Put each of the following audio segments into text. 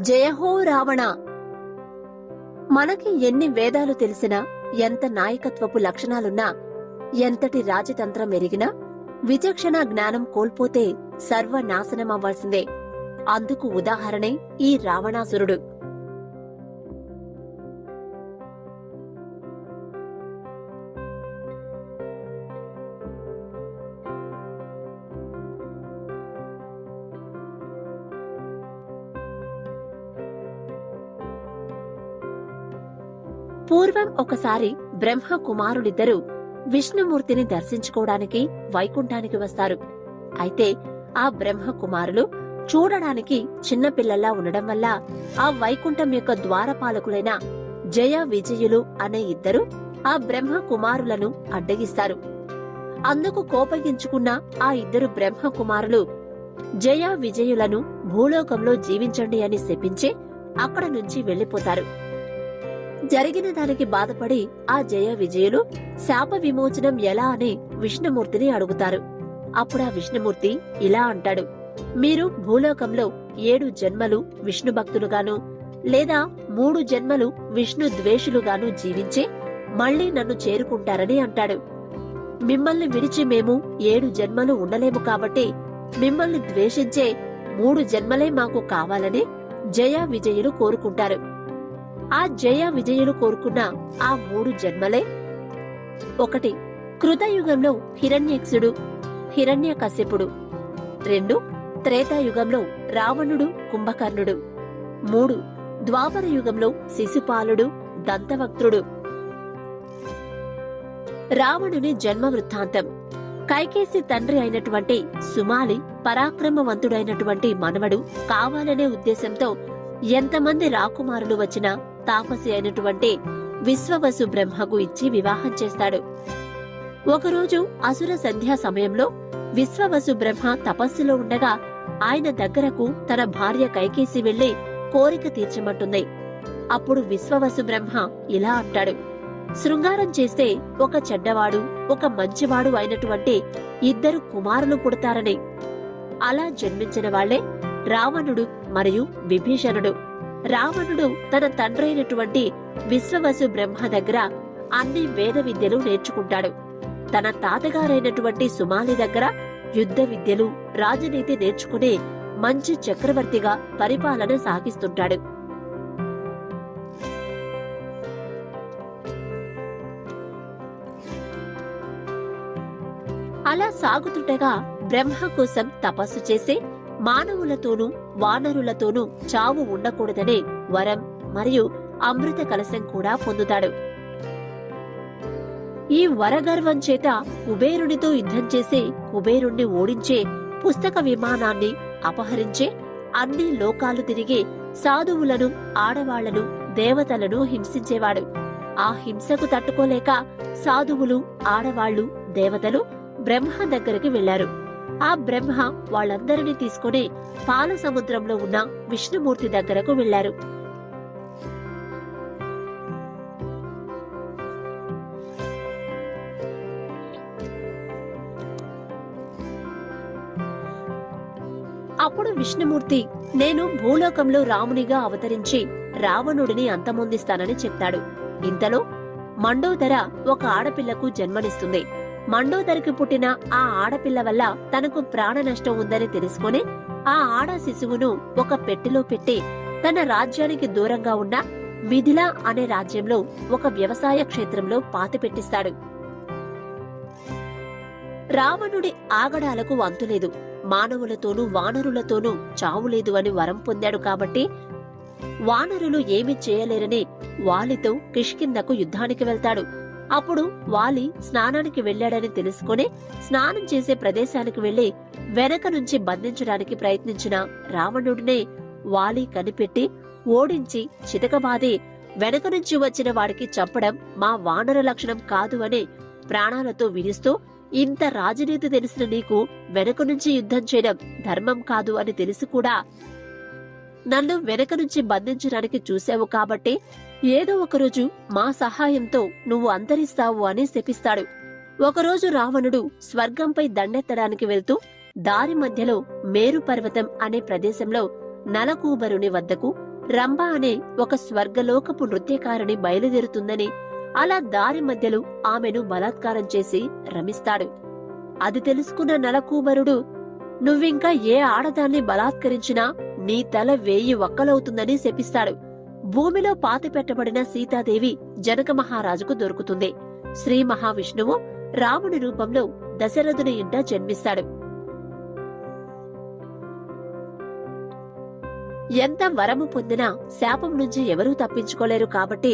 జయహో రావణ. మనకి ఎన్ని వేదాలు తెలిసినా, ఎంత నాయకత్వపు లక్షణాలున్నా, ఎంతటి రాజతంత్రం ఎరిగినా, విచక్షణ జ్ఞానం కోల్పోతే సర్వనాశనమవ్వాల్సిందే. అందుకు ఉదాహరణే ఈ రావణాసురుడు. పూర్వం ఒకసారి బ్రహ్మ కుమారులిద్దరూ విష్ణుమూర్తిని దర్శించుకోవడానికి వైకుంఠానికి వస్తారు. అయితే ఆ బ్రహ్మ కుమారులు చూడడానికి చిన్నపిల్లల్లా ఉండడం వల్ల ఆ వైకుంఠం యొక్క ద్వారపాలకులైన జయ విజయులు అనే ఇద్దరు ఆ బ్రహ్మ కుమారులను అడ్డగిస్తారు. అందుకు కోపగించుకున్న ఆ ఇద్దరు బ్రహ్మ కుమారులు జయ విజయులను భూలోకంలో జీవించండి అని శపించి అక్కడ నుంచి వెళ్లిపోతారు. జరిగిన దానికి బాధపడి ఆ జయ విజయులు శాప విమోచనం ఎలా అని విష్ణుమూర్తిని అడుగుతారు. అప్పుడా విష్ణుమూర్తి ఇలా అంటాడు, మీరు భూలోకంలో 7 జన్మలు విష్ణు భక్తులుగాను లేదా 3 జన్మలు విష్ణు ద్వేషులుగాను జీవించి మళ్లీ నన్ను చేరుకుంటారని అంటాడు. మిమ్మల్ని విడిచి మేము 7 జన్మలు ఉండలేము కాబట్టి మిమ్మల్ని ద్వేషించే 3 జన్మలే మాకు కావాలని జయ విజయులు కోరుకుంటారు. ఆ జయ విజయులు కోరుకున్న ఆ 3 జన్మలే: 1 కృతయుగంలో హిరణ్యక్షుడు, హిరణ్యకశ్యపుడు. 2 త్రేతాయుగంలో రావణుడు, కుంభకర్ణుడు. 3 ద్వాపర యుగంలో శిశుపాలుడు, దంతవక్త్రుడు. రావణుని జన్మ వృత్తాంతం. కైకేసి తండ్రి అయినటువంటి సుమాలి పరాక్రమవంతుడైనటువంటి మనవడు కావాలనే ఉద్దేశంతో ఎంతమంది రాకుమారులు వచ్చినా తాపసి అయినటువంటి విశ్వవసు బ్రహ్మకు ఇచ్చి వివాహం చేస్తాడు. ఒకరోజు అసుర సంధ్యా సమయంలో విశ్వవసు బ్రహ్మ తపస్సులో ఉండగా ఆయన దగ్గరకు తన భార్య కైకేసి వెళ్లి కోరిక తీర్చమంటుంది. అప్పుడు విశ్వవసు బ్రహ్మ ఇలా అంటాడు, శృంగారం చేస్తే ఒక చెడ్డవాడు, ఒక మంచివాడు అయినటువంటి 2 కుమారులు పుడతారని. అలా జన్మించిన వాళ్లే రావణుడు మరియు విభీషణుడు. రావణుడు తన తండ్రైనటువంటి విశ్వవసు బ్రహ్మ దగ్గర అన్ని వేద విద్యలు నేర్చుకుంటాడు. తన తాతగారైనటువంటి సుమాలి దగ్గర యుద్ధ విద్యలు, రాజనీతి నేర్చుకుని మంచి చక్రవర్తిగా పరిపాలన సాగిస్తుంటాడు. అలా సాగుతుండగా బ్రహ్మ కోసం తపస్సు చేసి మానవులతోనూ వానరులతోనూ చావు ఉండకూడదనే వరం మరియు అమృత కలశం కూడా పొందుతాడు. ఈ వరగర్వం చేత కుబేరునితో యుద్ధం చేసి కుబేరుణ్ణి ఓడించే పుస్తక విమానాన్ని అపహరించే అన్ని లోకాలు తిరిగి సాధువులను, ఆడవాళ్లను, దేవతలను హింసించేవాడు. ఆ హింసకు తట్టుకోలేక సాధువులు, ఆడవాళ్లు, దేవతలు బ్రహ్మ దగ్గరికి వెళ్లారు. ఆ బ్రహ్మ వాళ్ళందరినీ తీసుకుని పాల సముద్రంలో ఉన్న విష్ణుమూర్తి దగ్గరకు వెళ్లారు. అప్పుడు విష్ణుమూర్తి, నేను భూలోకంలో రామునిగా అవతరించి రావణుడిని అంతమొందిస్తానని చెప్తాడు. ఇంతలో మండోదర ఒక ఆడపిల్లకు జన్మనిస్తుంది. మండోదరికి పుట్టిన ఆ ఆడపిల్ల వల్ల తనకు ప్రాణ నష్టం ఉందని తెలుసుకుని ఆ ఆడ శిశువును ఒక పెట్టెలో పెట్టి తన రాజ్యానికి దూరంగా ఉన్న మిథిల అనే రాజ్యంలో ఒక వ్యవసాయ క్షేత్రంలో పాతిపెట్టిస్తాడు. రావణుడి ఆగడాలకు అంతులేదు. మానవులతోనూ వానరులతోనూ చావులేదు అని వరం పొందాడు కాబట్టి వానరులు ఏమీ చేయలేరని వాలితో కిష్కింధకు యుద్ధానికి వెళ్తాడు. అప్పుడు వాలి స్నానానికి వెళ్లాడని తెలుసుకుని స్నానం చేసే ప్రదేశానికి వెళ్లి వెనక నుంచి బంధించడానికి ప్రయత్నించిన రావణుడినే వాలి కనిపెట్టి ఓడించి చితకబాది వెనక నుంచి వచ్చిన వాడికి చంపడం మా వానర లక్షణం కాదు అని ప్రాణాలతో విధిస్తూ, ఇంత రాజనీతి తెలిసిన నీకు వెనక నుంచి యుద్ధం చేయడం ధర్మం కాదు అని తెలిసి కూడా నన్ను వెనక నుంచి బంధించడానికి చూశావు కాబట్టి ఏదో ఒకరోజు మా సహాయంతో నువ్వు అంతరిస్తావు అని శపిస్తాడు. ఒకరోజు రావణుడు స్వర్గంపై దండెత్తడానికి వెళ్తూ దారి మధ్యలో మేరు పర్వతం అనే ప్రదేశంలో నలకూబరుని వద్దకు రంభ అనే ఒక స్వర్గలోకపు నృత్యకారిణి బయలుదేరుతుందని, అలా దారి మధ్యలో ఆమెను బలాత్కారం చేసి రమిస్తాడు. అది తెలుసుకున్న నలకూబరుడు, నువ్వింకా ఏ ఆడదాన్ని బలాత్కరించినా నీ తల 1000 వక్కలవుతుందని శపిస్తాడు. భూమిలో పాతిపెట్టబడిన సీతాదేవి జనక మహారాజుకు దొరుకుతుంది. శ్రీ మహావిష్ణువు రాముడి రూపంలో దశరథుని ఇంట జన్మిస్తాడు. ఎంత వరము పొందినా శాపం నుంచి ఎవరూ తప్పించుకోలేరు కాబట్టి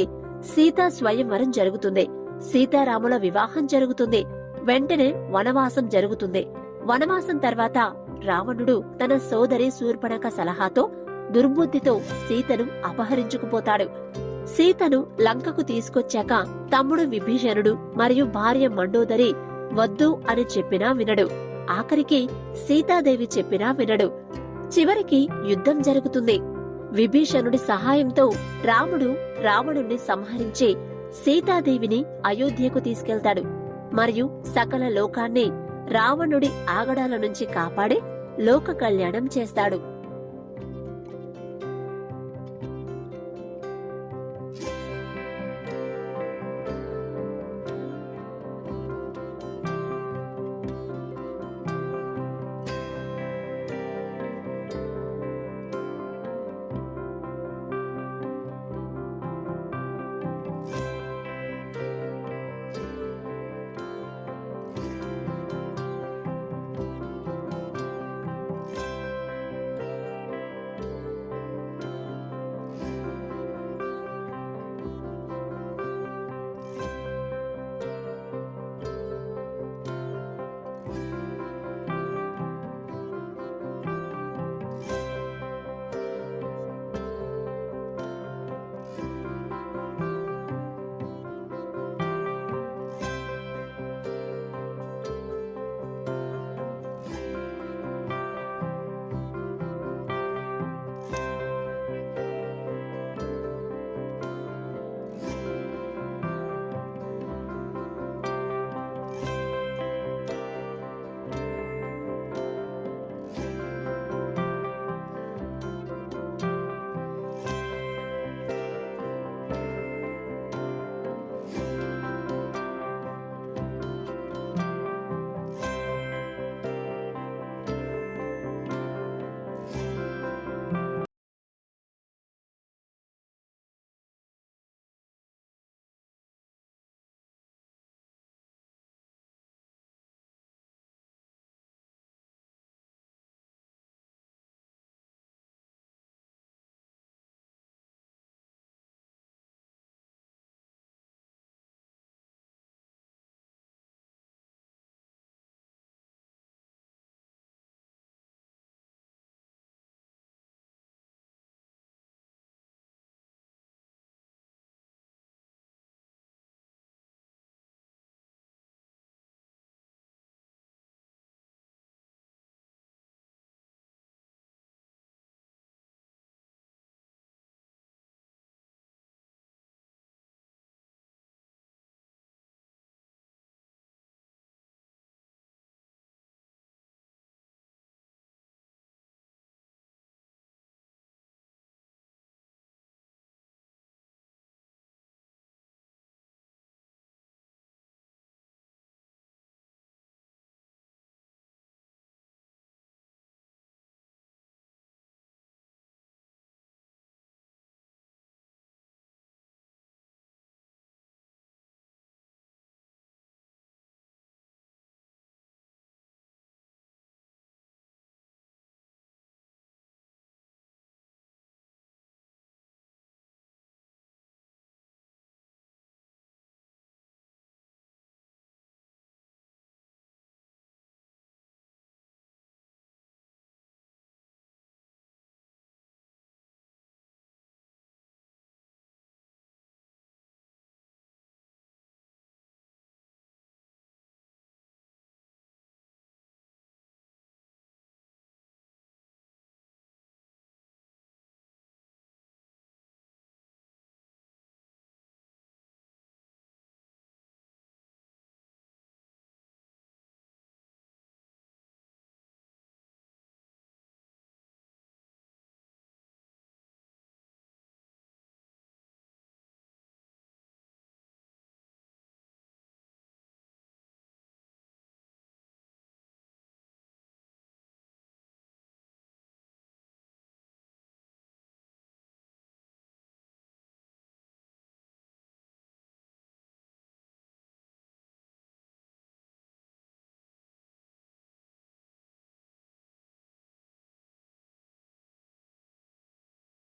సీతా స్వయంవరం జరుగుతుంది. సీతారాముల వివాహం జరుగుతుంది. వెంటనే వనవాసం జరుగుతుంది. వనవాసం తర్వాత రావణుడు తన సోదరి శూర్పణఖ సలహాతో దుర్బుద్ధితో సీతను అపహరించుకుపోతాడు. సీతను లంకకు తీసుకొచ్చాక తమ్ముడు విభీషణుడు మరియు భార్య మండోదరి వద్దు అని చెప్పినా వినడు. ఆఖరికి సీతాదేవి చెప్పినా వినడు. చివరికి యుద్ధం జరుగుతుంది. విభీషణుడి సహాయంతో రాముడు రావణుణ్ణి సంహరించి సీతాదేవిని అయోధ్యకు తీసుకెళ్తాడు మరియు సకల లోకాన్ని రావణుడి ఆగడాల నుంచి కాపాడి లోక కళ్యాణం చేస్తాడు.